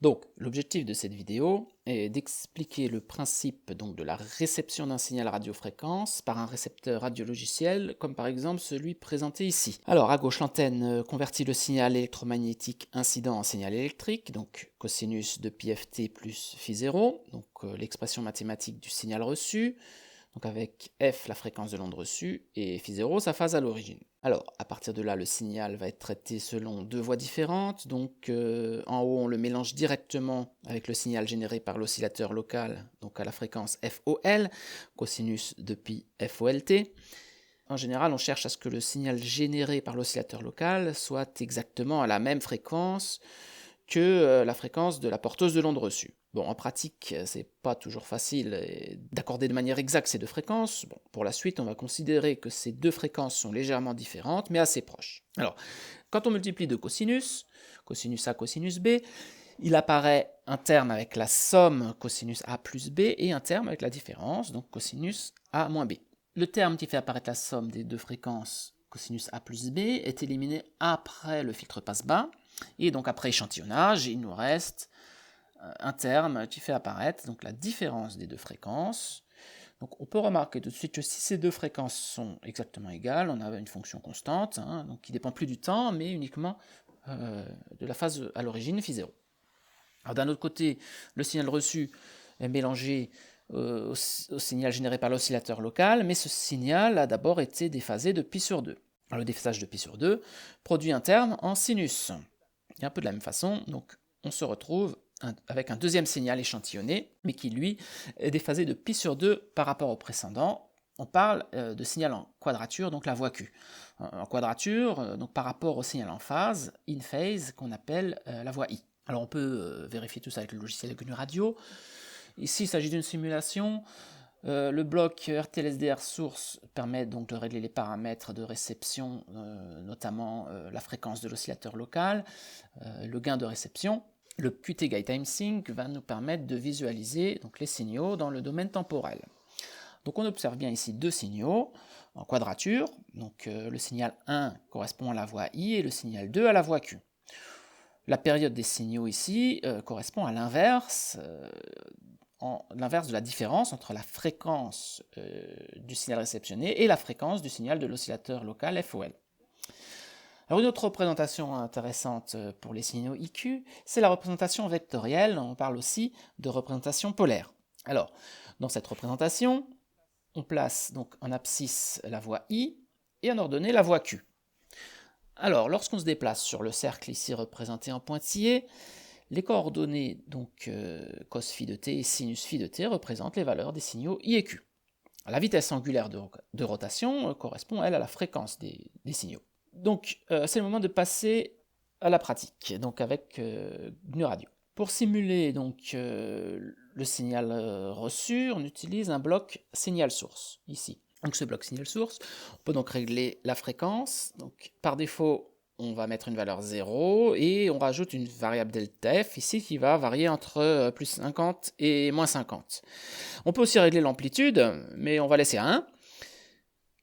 Donc, l'objectif de cette vidéo est d'expliquer le principe donc, de la réception d'un signal radiofréquence par un récepteur radiologiciel, comme par exemple celui présenté ici. Alors, à gauche, l'antenne convertit le signal électromagnétique incident en signal électrique, donc cosinus de pi ft plus phi 0, donc l'expression mathématique du signal reçu, donc avec f la fréquence de l'onde reçue et phi 0 sa phase à l'origine. Alors, à partir de là, le signal va être traité selon deux voies différentes. Donc, en haut, on le mélange directement avec le signal généré par l'oscillateur local, donc à la fréquence FOL, cosinus de pi FOLT. En général, on cherche à ce que le signal généré par l'oscillateur local soit exactement à la même fréquence que la fréquence de la porteuse de l'onde reçue. Bon, en pratique, c'est pas toujours facile d'accorder de manière exacte ces deux fréquences. Bon, pour la suite, on va considérer que ces deux fréquences sont légèrement différentes, mais assez proches. Alors, quand on multiplie deux cosinus, cosinus A, cosinus B, il apparaît un terme avec la somme cosinus A plus B et un terme avec la différence, donc cosinus A moins B. Le terme qui fait apparaître la somme des deux fréquences cosinus A plus B est éliminé après le filtre passe-bas, et donc après échantillonnage, il nous reste un terme qui fait apparaître donc la différence des deux fréquences. Donc on peut remarquer tout de suite que si ces deux fréquences sont exactement égales, on a une fonction constante, donc qui ne dépend plus du temps, mais uniquement de la phase à l'origine, phi 0. Alors d'un autre côté, le signal reçu est mélangé au signal généré par l'oscillateur local, mais ce signal a d'abord été déphasé de pi sur 2. Alors le déphasage de pi sur 2 produit un terme en sinus. Et un peu de la même façon, donc on se retrouve avec un deuxième signal échantillonné, mais qui lui est déphasé de pi sur 2 par rapport au précédent. On parle de signal en quadrature, donc la voie Q. En quadrature, donc par rapport au signal en phase, in phase, qu'on appelle la voie I. Alors on peut vérifier tout ça avec le logiciel GNU Radio. Ici, il s'agit d'une simulation. Le bloc RTLSDR source permet donc de régler les paramètres de réception, notamment la fréquence de l'oscillateur local, le gain de réception. Le Qt Guide Time Sync va nous permettre de visualiser donc, les signaux dans le domaine temporel. Donc on observe bien ici deux signaux en quadrature. Donc le signal 1 correspond à la voie I et le signal 2 à la voie Q. La période des signaux ici correspond à l'inverse de la différence entre la fréquence du signal réceptionné et la fréquence du signal de l'oscillateur local FOL. Alors une autre représentation intéressante pour les signaux IQ, c'est la représentation vectorielle. On parle aussi de représentation polaire. Alors, dans cette représentation, on place donc en abscisse la voie I et en ordonnée la voie Q. Alors, lorsqu'on se déplace sur le cercle ici représenté en pointillé, les coordonnées donc cos phi de t et sinus phi de t représentent les valeurs des signaux I et Q. La vitesse angulaire de rotation correspond, elle, à la fréquence des signaux. Donc, c'est le moment de passer à la pratique, donc avec GNU Radio. Pour simuler donc, le signal reçu, on utilise un bloc signal source, ici. Donc ce bloc signal source, on peut donc régler la fréquence. Donc, par défaut, on va mettre une valeur 0 et on rajoute une variable delta f ici qui va varier entre plus 50 et moins 50. On peut aussi régler l'amplitude, mais on va laisser à 1.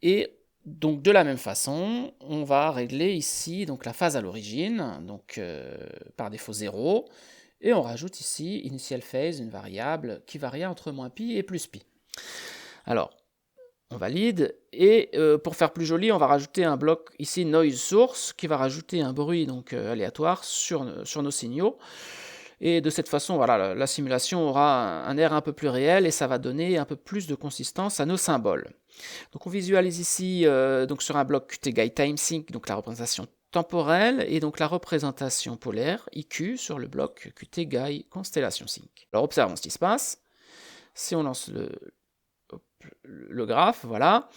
Et donc de la même façon, on va régler ici donc, la phase à l'origine, donc par défaut 0, et on rajoute ici initial phase, une variable qui varie entre moins pi et plus pi. Alors, on valide, et pour faire plus joli, on va rajouter un bloc ici noise source, qui va rajouter un bruit donc aléatoire sur nos signaux. Et de cette façon, voilà, la simulation aura un air un peu plus réel et ça va donner un peu plus de consistance à nos symboles. Donc on visualise ici donc sur un bloc Qt Guide Time Sync, donc la représentation temporelle, et donc la représentation polaire, IQ, sur le bloc Qt Guide Constellation Sync. Alors observons ce qui se passe. Si on lance le graphe, voilà,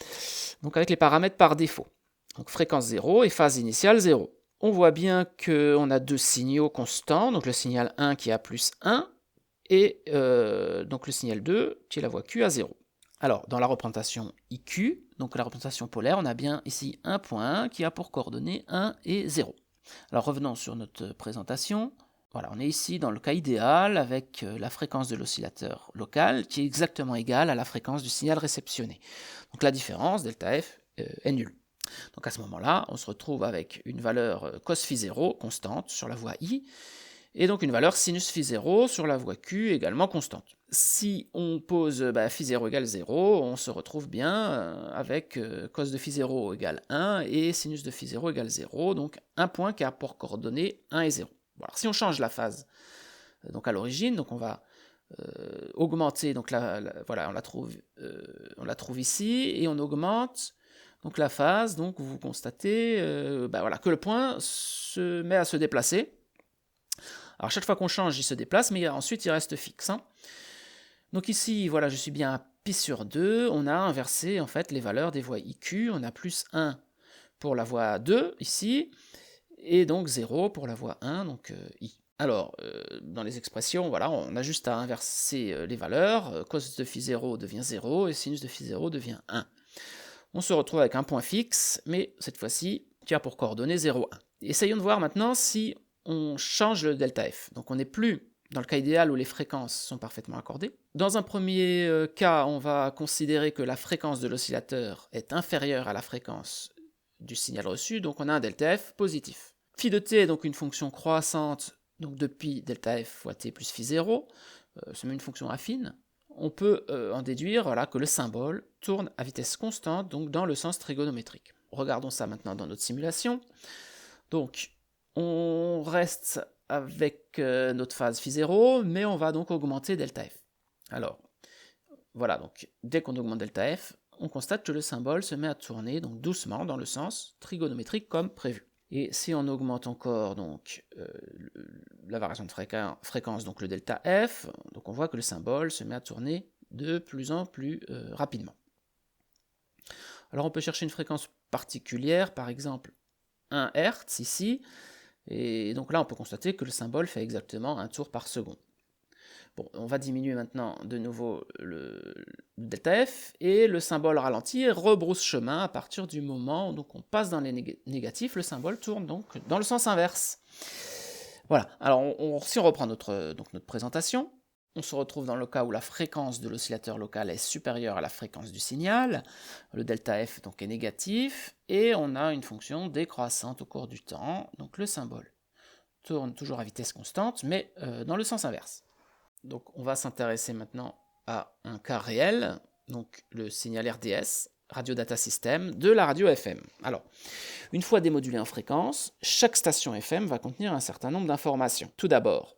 donc avec les paramètres par défaut. Donc fréquence 0 et phase initiale 0. On voit bien qu'on a deux signaux constants, donc le signal 1 qui est à plus 1, et donc le signal 2 qui est la voie Q à 0. Alors, dans la représentation IQ, donc la représentation polaire, on a bien ici un point qui a pour coordonnées 1 et 0. Alors revenons sur notre présentation. Voilà, on est ici dans le cas idéal avec la fréquence de l'oscillateur local qui est exactement égale à la fréquence du signal réceptionné. Donc la différence, delta F, est nulle. Donc à ce moment-là, on se retrouve avec une valeur cos phi 0 constante sur la voie I, et donc une valeur sinus phi 0 sur la voie Q également constante. Si on pose phi 0 égale 0, on se retrouve bien avec cos de phi 0 égale 1 et sinus de phi 0 égale 0, donc un point qui a pour coordonnées 1 et 0. Bon, alors si on change la phase donc à l'origine, donc on va augmenter, donc voilà, on la trouve ici, et on augmente donc la phase, donc vous constatez voilà, que le point se met à se déplacer. Alors chaque fois qu'on change, il se déplace, mais ensuite il reste fixe. Donc ici, voilà, je suis bien à π sur 2, on a inversé en fait les valeurs des voies IQ, on a plus 1 pour la voie 2 ici, et donc 0 pour la voie 1, donc I. Alors, dans les expressions, voilà, on a juste à inverser les valeurs, cos de phi 0 devient 0, et sinus de phi 0 devient 1. On se retrouve avec un point fixe, mais cette fois-ci, qui a pour coordonnées 0, 1. Essayons de voir maintenant si on change le delta f. Donc on n'est plus dans le cas idéal où les fréquences sont parfaitement accordées. Dans un premier cas, on va considérer que la fréquence de l'oscillateur est inférieure à la fréquence du signal reçu, donc on a un delta f positif. Phi de t est donc une fonction croissante, donc de pi delta f fois t plus phi 0, c'est même une fonction affine. On peut en déduire voilà, que le symbole tourne à vitesse constante, donc dans le sens trigonométrique. Regardons ça maintenant dans notre simulation. Donc, on reste avec notre phase phi 0, mais on va donc augmenter delta f. Alors, voilà, donc dès qu'on augmente delta f, on constate que le symbole se met à tourner donc doucement dans le sens trigonométrique comme prévu. Et si on augmente encore donc la variation de fréquence, donc le delta f, donc on voit que le symbole se met à tourner de plus en plus rapidement. Alors on peut chercher une fréquence particulière, par exemple 1 Hz ici, et donc là on peut constater que le symbole fait exactement un tour par seconde. Bon, on va diminuer maintenant de nouveau le delta f, et le symbole ralentit et rebrousse chemin à partir du moment où on passe dans les négatifs, le symbole tourne donc dans le sens inverse. Voilà, alors si on reprend notre présentation, on se retrouve dans le cas où la fréquence de l'oscillateur local est supérieure à la fréquence du signal, le delta f donc est négatif, et on a une fonction décroissante au cours du temps, donc le symbole tourne toujours à vitesse constante, mais dans le sens inverse. Donc on va s'intéresser maintenant à un cas réel, donc le signal RDS, Radio Data System, de la radio FM. Alors, une fois démodulé en fréquence, chaque station FM va contenir un certain nombre d'informations. Tout d'abord,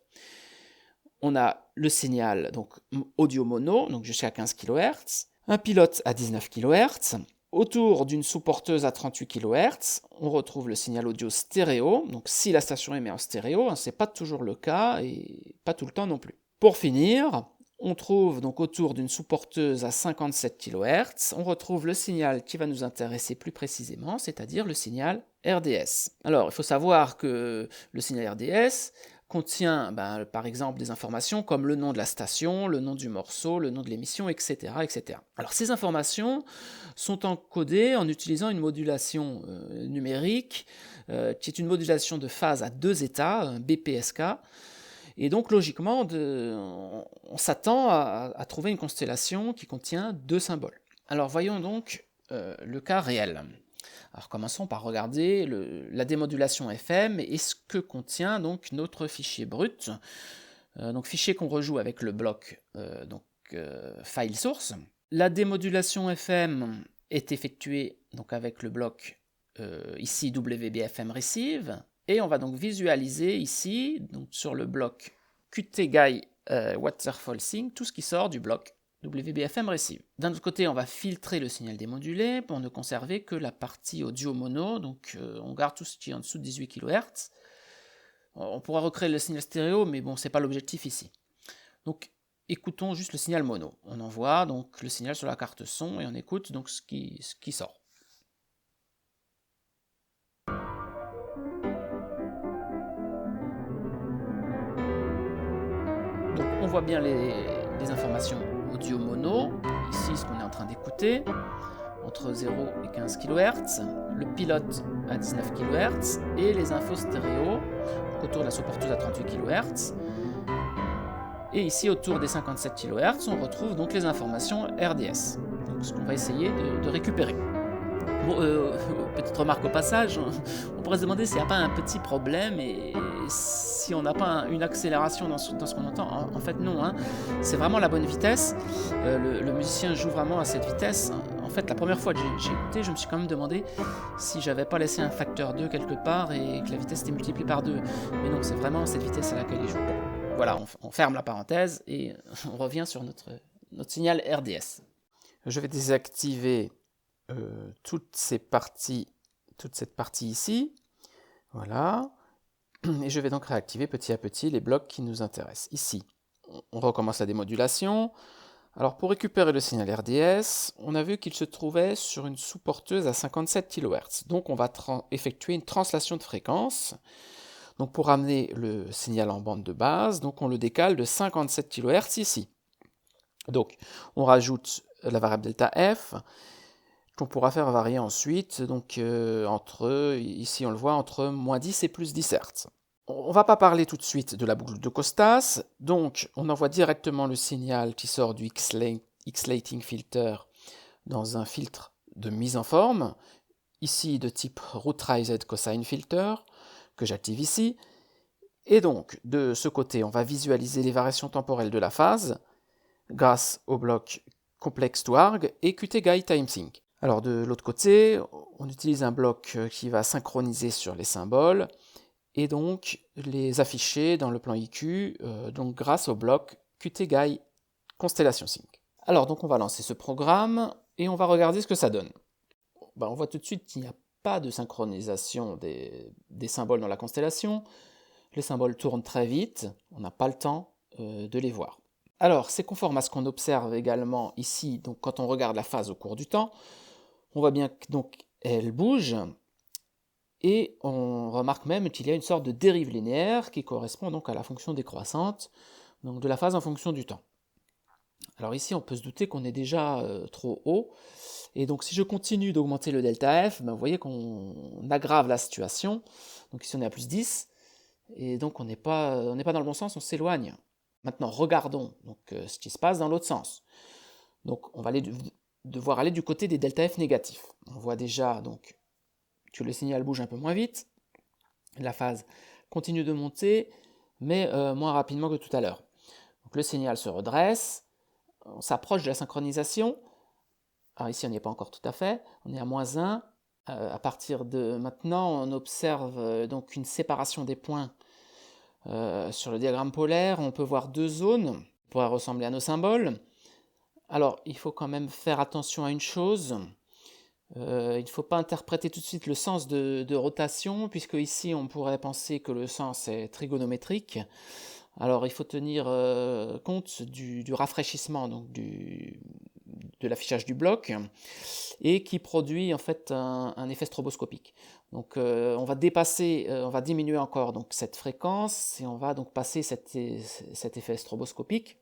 on a le signal donc audio mono, donc jusqu'à 15 kHz, un pilote à 19 kHz, autour d'une sous-porteuse à 38 kHz, on retrouve le signal audio stéréo, donc si la station émet en stéréo, c'est pas toujours le cas et pas tout le temps non plus. Pour finir, on trouve donc autour d'une sous-porteuse à 57 kHz, on retrouve le signal qui va nous intéresser plus précisément, c'est-à-dire le signal RDS. Alors, il faut savoir que le signal RDS contient par exemple des informations comme le nom de la station, le nom du morceau, le nom de l'émission, etc., etc. Alors ces informations sont encodées en utilisant une modulation numérique, qui est une modulation de phase à 2 états, un BPSK, et donc logiquement on s'attend à trouver une constellation qui contient 2 symboles. Alors voyons donc le cas réel. Alors commençons par regarder la démodulation FM et ce que contient donc notre fichier brut, donc fichier qu'on rejoue avec le bloc file source. La démodulation FM est effectuée donc avec le bloc ici WBFM receive, et on va donc visualiser ici donc sur le bloc QTGuy Waterfall Sync tout ce qui sort du bloc WBFM receive. D'un autre côté, on va filtrer le signal démodulé pour ne conserver que la partie audio mono, donc on garde tout ce qui est en dessous de 18 kHz. On pourra recréer le signal stéréo, mais bon, c'est pas l'objectif ici. Donc écoutons juste le signal mono. On envoie donc le signal sur la carte son et on écoute donc ce qui sort. Donc on voit bien les informations audio mono, ici ce qu'on est en train d'écouter, entre 0 et 15 kHz, le pilote à 19 kHz, et les infos stéréo autour de la sous-porteuse à 38 kHz. Et ici, autour des 57 kHz, on retrouve donc les informations RDS, donc ce qu'on va essayer de récupérer. Bon, petite remarque au passage, on pourrait se demander s'il n'y a pas un petit problème et si on n'a pas une accélération dans ce qu'on entend. En fait, non, hein. C'est vraiment la bonne vitesse. Le musicien joue vraiment à cette vitesse. En fait, la première fois que j'ai écouté, je me suis quand même demandé si j'avais pas laissé un facteur 2 quelque part et que la vitesse était multipliée par 2. Mais non, c'est vraiment cette vitesse à laquelle il joue. Voilà, on ferme la parenthèse et on revient sur notre signal RDS. Je vais désactiver toute cette partie ici. Voilà. Et je vais donc réactiver petit à petit les blocs qui nous intéressent. Ici, on recommence la démodulation. Alors pour récupérer le signal RDS, on a vu qu'il se trouvait sur une sous-porteuse à 57 kHz. Donc on va effectuer une translation de fréquence. Donc pour amener le signal en bande de base, donc on le décale de 57 kHz ici. Donc on rajoute la variable delta f, qu'on pourra faire varier ensuite, donc ici on le voit, entre moins 10 et plus 10 Hz. On ne va pas parler tout de suite de la boucle de Costas, donc on envoie directement le signal qui sort du X-Lating Filter dans un filtre de mise en forme, ici de type Root-Raised Cosine Filter, que j'active ici, et donc de ce côté on va visualiser les variations temporelles de la phase grâce au bloc Complex to Arg et Qt Timesync. Alors de l'autre côté, on utilise un bloc qui va synchroniser sur les symboles et donc les afficher dans le plan IQ donc grâce au bloc Qt Constellation Sync. Alors donc on va lancer ce programme et on va regarder ce que ça donne. On voit tout de suite qu'il n'y a pas de synchronisation des symboles dans la constellation. Les symboles tournent très vite, on n'a pas le temps de les voir. Alors c'est conforme à ce qu'on observe également ici, donc quand on regarde la phase au cours du temps. On voit bien qu'elle bouge, et on remarque même qu'il y a une sorte de dérive linéaire qui correspond donc à la fonction décroissante donc de la phase en fonction du temps. Alors ici, on peut se douter qu'on est déjà trop haut, et donc si je continue d'augmenter le delta F, vous voyez qu'on aggrave la situation. Donc ici, on est à plus 10, et donc on n'est pas dans le bon sens, on s'éloigne. Maintenant, regardons donc, ce qui se passe dans l'autre sens. Donc on va devoir aller du côté des delta F négatifs. On voit déjà donc que le signal bouge un peu moins vite, la phase continue de monter, mais moins rapidement que tout à l'heure. Donc le signal se redresse, on s'approche de la synchronisation. Alors ici on n'y est pas encore tout à fait, on est à moins 1. À partir de maintenant, on observe donc une séparation des points sur le diagramme polaire. On peut voir deux zones qui pourraient ressembler à nos symboles. Alors, il faut quand même faire attention à une chose. Il ne faut pas interpréter tout de suite le sens de rotation, puisque ici on pourrait penser que le sens est trigonométrique. Alors il faut tenir compte du rafraîchissement donc de l'affichage du bloc, et qui produit en fait un effet stroboscopique. Donc on va diminuer encore donc cette fréquence, et on va donc passer cet effet stroboscopique.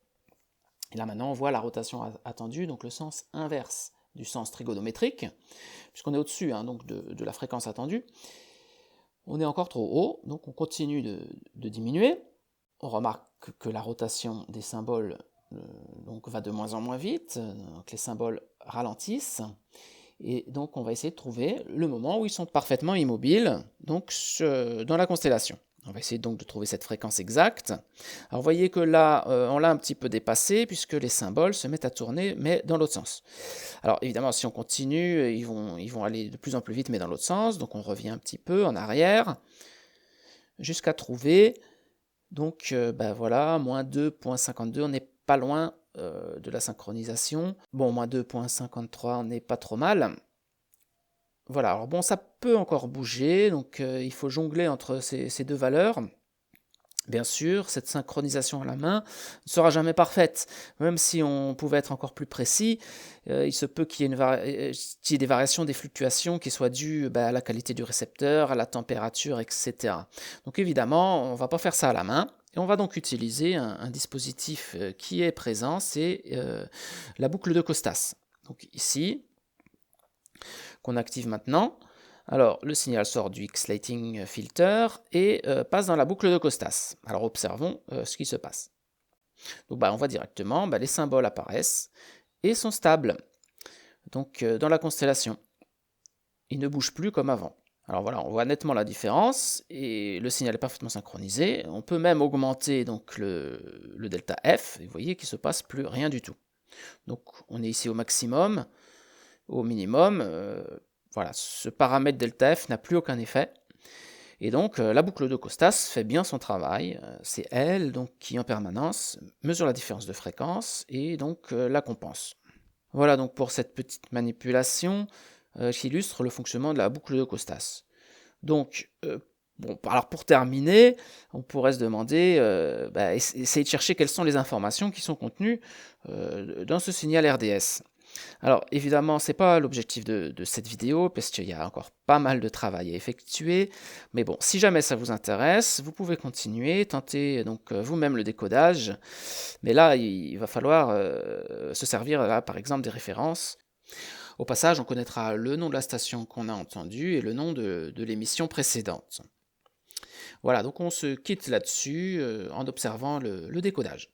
Et là maintenant on voit la rotation attendue, donc le sens inverse du sens trigonométrique, puisqu'on est au-dessus donc de la fréquence attendue. On est encore trop haut, donc on continue de diminuer. On remarque que la rotation des symboles donc va de moins en moins vite, donc les symboles ralentissent, et donc on va essayer de trouver le moment où ils sont parfaitement immobiles donc, dans la constellation. On va essayer donc de trouver cette fréquence exacte. Alors vous voyez que là, on l'a un petit peu dépassé, puisque les symboles se mettent à tourner, mais dans l'autre sens. Alors évidemment, si on continue, ils vont aller de plus en plus vite, mais dans l'autre sens. Donc on revient un petit peu en arrière, jusqu'à trouver, donc voilà, moins 2.52, on n'est pas loin de la synchronisation. Bon, moins 2.53, on n'est pas trop mal. Voilà, alors bon, ça peut encore bouger, donc il faut jongler entre ces deux valeurs. Bien sûr, cette synchronisation à la main ne sera jamais parfaite. Même si on pouvait être encore plus précis, il se peut qu'il y ait des variations, des fluctuations qui soient dues à la qualité du récepteur, à la température, etc. Donc évidemment, on ne va pas faire ça à la main, et on va donc utiliser un dispositif qui est présent, c'est la boucle de Costas. Donc ici, qu'on active maintenant. Alors, le signal sort du X-Lating Filter et passe dans la boucle de Costas. Alors, observons ce qui se passe. Donc, on voit directement, les symboles apparaissent et sont stables. Donc, dans la constellation, ils ne bougent plus comme avant. Alors voilà, on voit nettement la différence et le signal est parfaitement synchronisé. On peut même augmenter donc le delta F et vous voyez qu'il ne se passe plus rien du tout. Donc on est ici au maximum, au minimum. Voilà, ce paramètre delta F n'a plus aucun effet. Et donc la boucle de Costas fait bien son travail. C'est elle donc, qui en permanence mesure la différence de fréquence et donc la compense. Voilà donc pour cette petite manipulation qui illustre le fonctionnement de la boucle de Costas. Donc, bon, alors pour terminer, on pourrait se demander, essayer de chercher quelles sont les informations qui sont contenues dans ce signal RDS. Alors évidemment, ce n'est pas l'objectif de cette vidéo, parce qu'il y a encore pas mal de travail à effectuer, mais bon, si jamais ça vous intéresse, vous pouvez continuer, tenter donc vous-même le décodage, mais là, il va falloir se servir, là, par exemple, des références. Au passage, on connaîtra le nom de la station qu'on a entendue et le nom de l'émission précédente. Voilà, donc on se quitte là-dessus en observant le décodage.